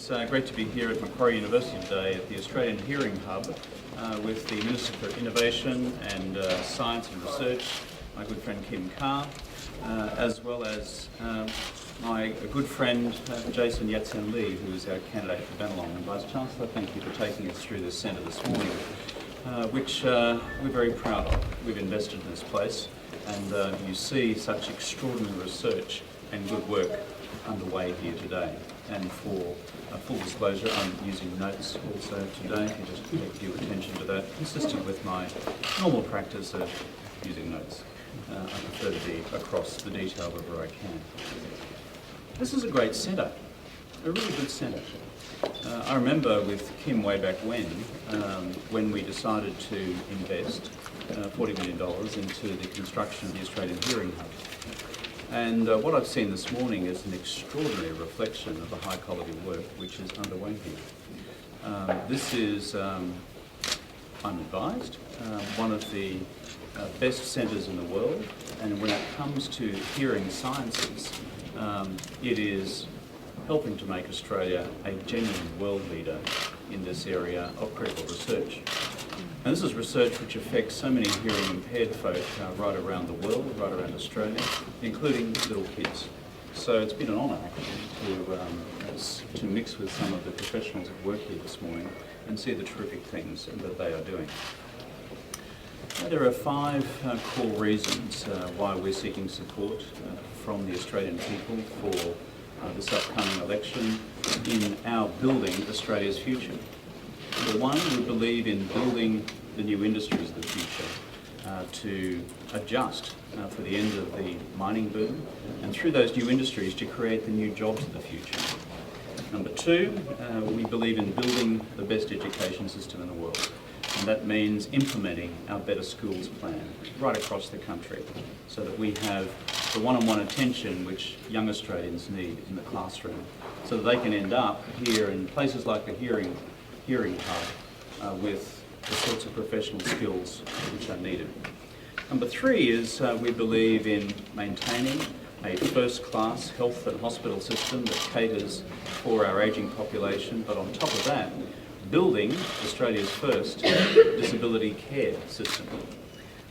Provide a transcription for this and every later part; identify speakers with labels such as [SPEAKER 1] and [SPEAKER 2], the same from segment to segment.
[SPEAKER 1] great to be here at Macquarie University today at the Australian Hearing Hub with the Minister for Innovation and Science and Research, my good friend Kim Carr, as well as my good friend Jason Yat-Sen Lee, who is our candidate for Bennelong. And Vice Chancellor, thank you for taking us through this centre this morning, which we're very proud of. We've invested in this place, and you see such extraordinary research and good work underway here today. And for full disclosure, I'm using notes also today, if you just take due attention to that, consistent with my normal practice of using notes. I prefer to be across the detail wherever I can. This is a great centre, a really good centre. I remember with Kim way back when we decided to invest $40 million into the construction of the Australian Hearing Hub. And what I've seen this morning is an extraordinary reflection of the high quality work which is underway here. This is, I'm advised, one of the best centres in the world, and when it comes to hearing sciences, it is helping to make Australia a genuine world leader in this area of critical research. And this is research which affects so many hearing impaired folk right around the world, right around Australia, including little kids. So it's been an honour actually to mix with some of the professionals at work here this morning and see the terrific things that they are doing. There are 5 core reasons why we're seeking support from the Australian people for this upcoming election in our building Australia's future. Number 1, we believe in building the new industries of the future to adjust for the end of the mining boom, and through those new industries to create the new jobs of the future. Number 2, we believe in building the best education system in the world, and that means implementing our Better Schools plan right across the country so that we have the one-on-one attention which young Australians need in the classroom, so that they can end up here in places like the Hearing Hub with the sorts of professional skills which are needed. Number 3 is we believe in maintaining a first-class health and hospital system that caters for our ageing population, but on top of that, building Australia's first disability care system.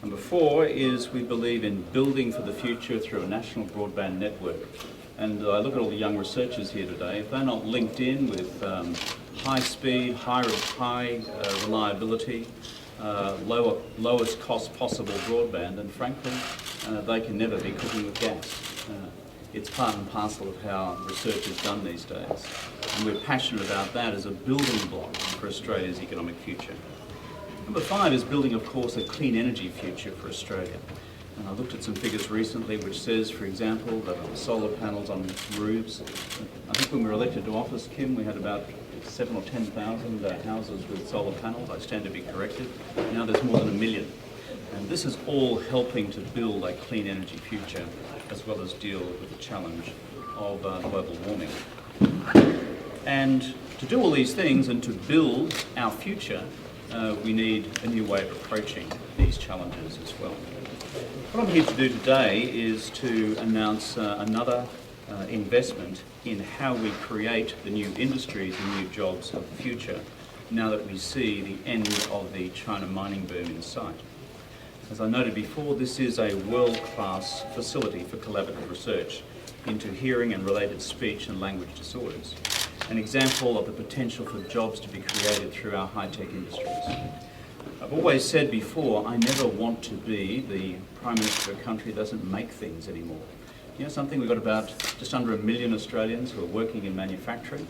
[SPEAKER 1] Number 4 is we believe in building for the future through a national broadband network. And I look at all the young researchers here today, if they're not linked in with high speed, high reliability, lowest cost possible broadband, then frankly, they can never be cooking with gas. It's part and parcel of how research is done these days. And we're passionate about that as a building block for Australia's economic future. Number 5 is building, of course, a clean energy future for Australia. And I looked at some figures recently which says, for example, that solar panels on roofs. I think when we were elected to office, Kim, we had about 7,000 or 10,000 houses with solar panels. I stand to be corrected. Now there's more than 1 million. And this is all helping to build a clean energy future as well as deal with the challenge of global warming. And to do all these things and to build our future, we need a new way of approaching these challenges as well. What I'm here to do today is to announce another investment in how we create the new industries and new jobs of the future now that we see the end of the China mining boom in sight. As I noted before, this is a world-class facility for collaborative research into hearing and related speech and language disorders, an example of the potential for jobs to be created through our high-tech industries. I've always said before, I never want to be the Prime Minister of a country that doesn't make things anymore. You know something, we've got about just under 1 million Australians who are working in manufacturing,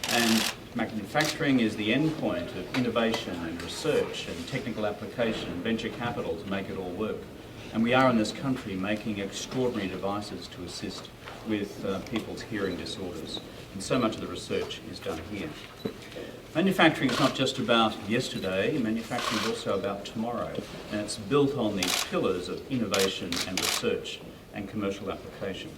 [SPEAKER 1] and manufacturing is the end point of innovation and research and technical application and venture capital to make it all work. And we are in this country making extraordinary devices to assist with people's hearing disorders. And so much of the research is done here. Manufacturing is not just about yesterday, manufacturing is also about tomorrow. And it's built on these pillars of innovation and research and commercial application.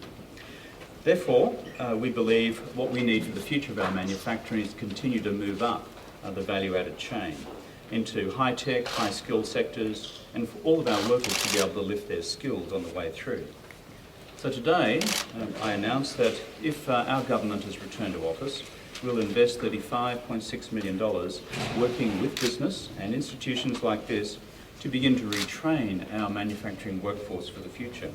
[SPEAKER 1] Therefore, we believe what we need for the future of our manufacturing is to continue to move up the value-added chain into high-tech, high-skilled sectors, and for all of our workers to be able to lift their skills on the way through. So today, I announce that if our government is returned to office, will invest $35.6 million working with business and institutions like this to begin to retrain our manufacturing workforce for the future.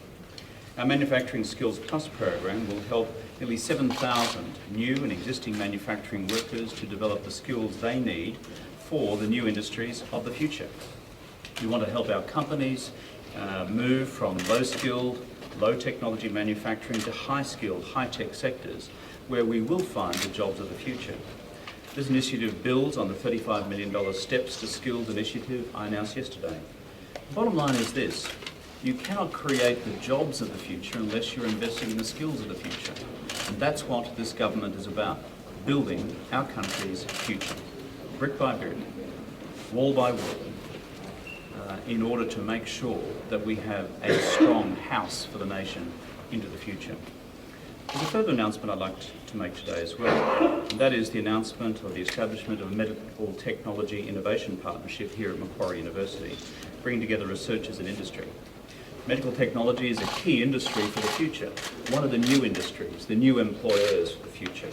[SPEAKER 1] Our Manufacturing Skills Plus program will help nearly 7,000 new and existing manufacturing workers to develop the skills they need for the new industries of the future. We want to help our companies move from low-skilled, low-technology manufacturing to high-skilled, high-tech sectors where we will find the jobs of the future. This initiative builds on the $35 million Steps to Skills initiative I announced yesterday. The bottom line is this: you cannot create the jobs of the future unless you're investing in the skills of the future. And that's what this government is about, building our country's future, brick by brick, wall by wall, in order to make sure that we have a strong house for the nation into the future. There's a further announcement I'd like to make today as well, and that is the announcement of the establishment of a Medical Technology Innovation Partnership here at Macquarie University, bringing together researchers and industry. Medical technology is a key industry for the future, one of the new industries, the new employers for the future.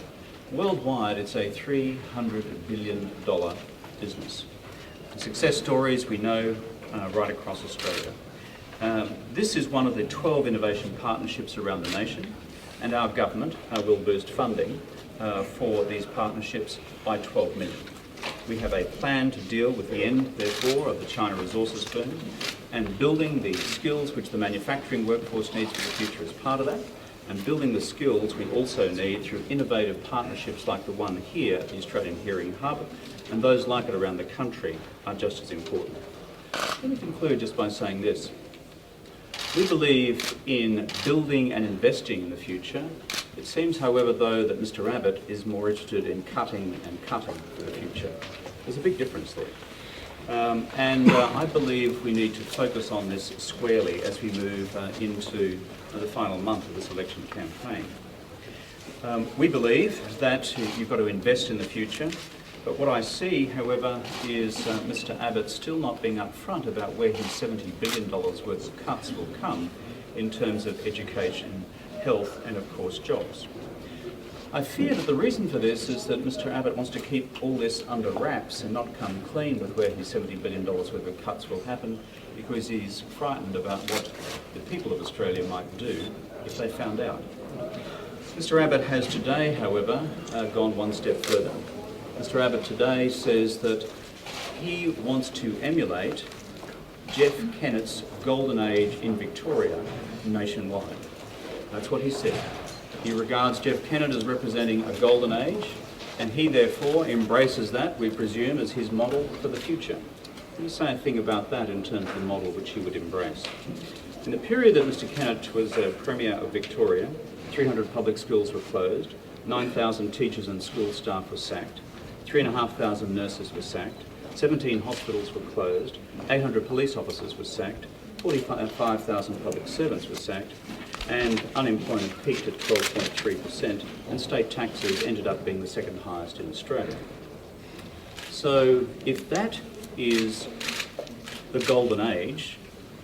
[SPEAKER 1] Worldwide, it's a $300 billion business. Success stories we know right across Australia. This is one of the 12 innovation partnerships around the nation, and our government will boost funding for these partnerships by $12 million. We have a plan to deal with the end, therefore, of the China resources boom, and building the skills which the manufacturing workforce needs for the future as part of that, and building the skills we also need through innovative partnerships like the one here at the Australian Hearing Hub, and those like it around the country are just as important. Let me conclude just by saying this. We believe in building and investing in the future. It seems, however, though, that Mr. Abbott is more interested in cutting and cutting for the future. There's a big difference there. I believe we need to focus on this squarely as we move into the final month of this election campaign. We believe that you've got to invest in the future, but what I see, however, is Mr. Abbott still not being upfront about where his $70 billion worth of cuts will come in terms of education, health and, of course, jobs. I fear that the reason for this is that Mr. Abbott wants to keep all this under wraps and not come clean with where his $70 billion worth of cuts will happen, because he's frightened about what the people of Australia might do if they found out. Mr. Abbott has today, however, gone one step further. Mr. Abbott today says that he wants to emulate Jeff Kennett's golden age in Victoria nationwide. That's what he said. He regards Jeff Kennett as representing a golden age, and he therefore embraces that, we presume, as his model for the future. Let me say a thing about that in terms of the model which he would embrace. In the period that Mr. Kennett was Premier of Victoria, 300 public schools were closed, 9,000 teachers and school staff were sacked, 3,500 nurses were sacked, 17 hospitals were closed, 800 police officers were sacked, 45,000 public servants were sacked, and unemployment peaked at 12.3%, and state taxes ended up being the second highest in Australia. So if that is the golden age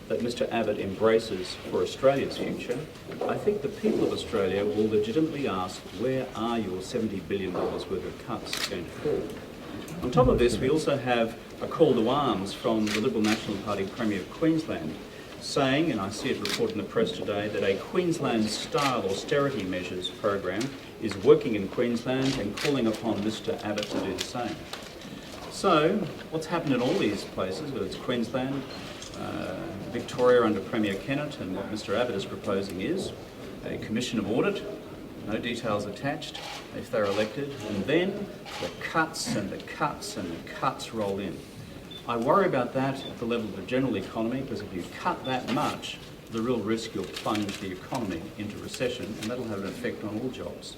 [SPEAKER 1] that Mr. Abbott embraces for Australia's future, I think the people of Australia will legitimately ask, where are your $70 billion worth of cuts going to fall? On top of this, we also have a call to arms from the Liberal National Party Premier of Queensland, saying, and I see it reported in the press today, that a Queensland-style austerity measures program is working in Queensland and calling upon Mr. Abbott to do the same. So, what's happened in all these places, whether it's Queensland, Victoria under Premier Kennett, and what Mr. Abbott is proposing is a commission of audit, no details attached, if they're elected, and then the cuts and the cuts and the cuts roll in. I worry about that at the level of the general economy, because if you cut that much, the real risk you'll plunge the economy into recession, and that'll have an effect on all jobs.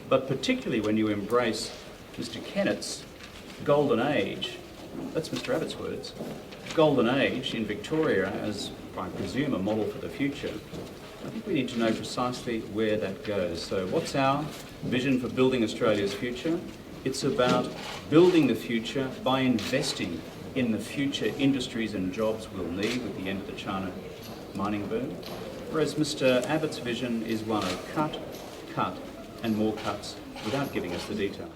[SPEAKER 1] But particularly when you embrace Mr. Kennett's golden age, that's Mr. Abbott's words, golden age in Victoria as, I presume, a model for the future, I think we need to know precisely where that goes. So what's our vision for building Australia's future? It's about building the future by investing in the future industries and jobs we'll need with the end of the China mining boom. Whereas Mr. Abbott's vision is one of cut, cut and more cuts without giving us the details.